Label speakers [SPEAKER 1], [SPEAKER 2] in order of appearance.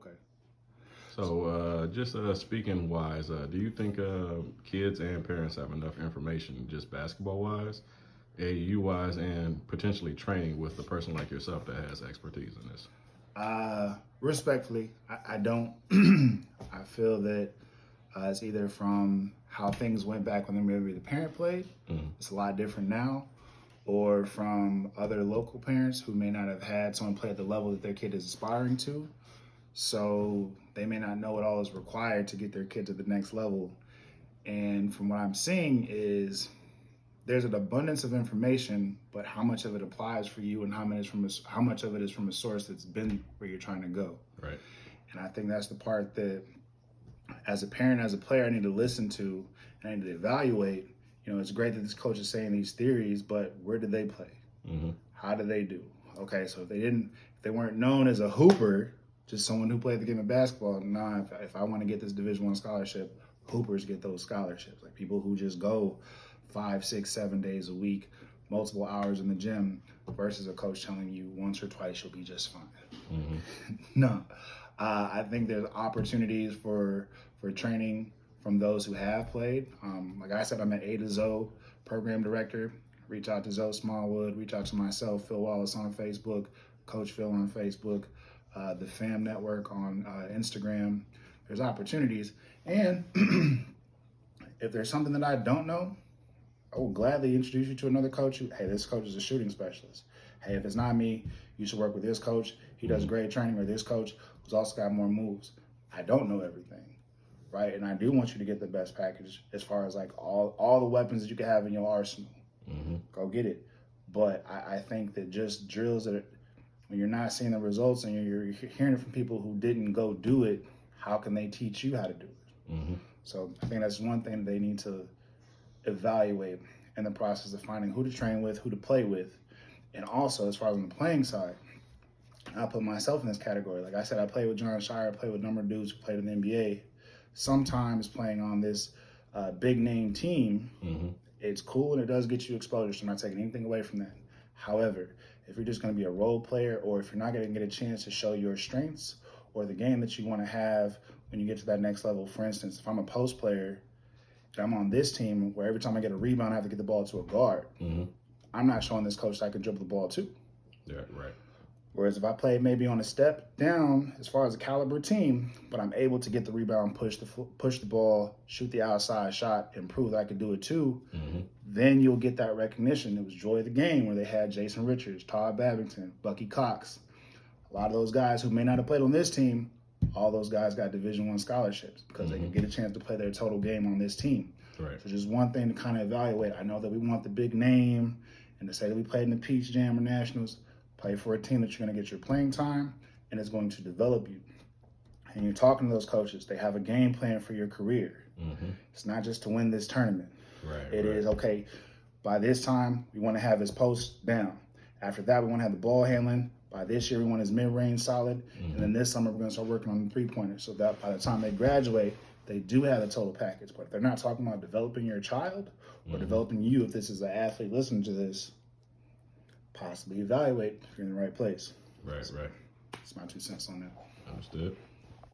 [SPEAKER 1] Okay.
[SPEAKER 2] So, just speaking wise, do you think kids and parents have enough information, just basketball wise, AU wise, and potentially training with a person like yourself that has expertise in this?
[SPEAKER 1] Respectfully, I don't. I feel that it's either from how things went back when maybe the parent played.
[SPEAKER 2] Mm-hmm.
[SPEAKER 1] It's a lot different now, or from other local parents who may not have had someone play at the level that their kid is aspiring to. So they may not know what all is required to get their kid to the next level. And from what I'm seeing is there's an abundance of information, but how much of it applies for you and how much of it is from a source that's been where you're trying to go.
[SPEAKER 2] Right.
[SPEAKER 1] And I think that's the part that, as a parent, as a player, I need to listen to and I need to evaluate. It's great that this coach is saying these theories, but where did they play?
[SPEAKER 2] Mm-hmm.
[SPEAKER 1] How did they do? Okay, so if they weren't known as a hooper, just someone who played the game of basketball. Nah, if I want to get this Division I scholarship, hoopers get those scholarships. Like people who just go 5, 6, 7 days a week, multiple hours in the gym, versus a coach telling you once or twice you'll be just fine.
[SPEAKER 2] Mm-hmm.
[SPEAKER 1] No, I think there's opportunities for training from those who have played. Like I said, I'm an A to Zoe program director. Reach out to Zoe Smallwood. Reach out to myself, Phil Wallace on Facebook, Coach Phil on Facebook, the FAM Network on Instagram. There's opportunities. And if there's something that I don't know, I will gladly introduce you to another coach. Hey, this coach is a shooting specialist. Hey, if it's not me, you should work with this coach. He does great training, or this coach who's also got more moves. I don't know everything, right? And I do want you to get the best package as far as like all the weapons that you can have in your arsenal.
[SPEAKER 2] Mm-hmm.
[SPEAKER 1] Go get it. But I think that just drills that when you're not seeing the results and you're hearing it from people who didn't go do it, how can they teach you how to do it?
[SPEAKER 2] Mm-hmm.
[SPEAKER 1] So I think that's one thing they need to evaluate in the process of finding who to train with, who to play with. And also, as far as on the playing side, I put myself in this category. Like I said, I play with John Shire, I play with a number of dudes who played in the NBA. Sometimes playing on this big name team,
[SPEAKER 2] Mm-hmm.
[SPEAKER 1] it's cool and it does get you exposure, so I'm not taking anything away from that. However, if you're just going to be a role player, or if you're not going to get a chance to show your strengths or the game that you want to have when you get to that next level, for instance, if I'm a post player and I'm on this team where every time I get a rebound, I have to get the ball to a guard,
[SPEAKER 2] Mm-hmm.
[SPEAKER 1] I'm not showing this coach that I can dribble the ball too.
[SPEAKER 2] Yeah, right.
[SPEAKER 1] Whereas if I play maybe on a step down as far as a caliber team, but I'm able to get the rebound, push the ball, shoot the outside shot, and prove that I can do it too,
[SPEAKER 2] Mm-hmm.
[SPEAKER 1] then you'll get that recognition. It was Joy of the Game where they had Jason Richards, Todd Babington, Bucky Cox. A lot of those guys who may not have played on this team, all those guys got Division I scholarships because they could get a chance to play their total game on this team.
[SPEAKER 2] Right.
[SPEAKER 1] So just one thing to kind of evaluate. I know that we want the big name and to say that we played in the Peach Jam or Nationals. Play for a team that you're going to get your playing time and it's going to develop you. And you're talking to those coaches. They have a game plan for your career.
[SPEAKER 2] Mm-hmm.
[SPEAKER 1] It's not just to win this tournament.
[SPEAKER 2] Right.
[SPEAKER 1] It is, okay, by this time, we want to have his post down. After that, we want to have the ball handling. By this year, we want his mid-range solid.
[SPEAKER 2] Mm-hmm.
[SPEAKER 1] And then this summer, we're going to start working on the three-pointers. So that by the time they graduate, they do have the total package. But if they're not talking about developing your child or developing you, if this is an athlete listening to this, possibly evaluate if you're in the right place.
[SPEAKER 2] Right.
[SPEAKER 1] That's my 2 cents on that.
[SPEAKER 2] Understood.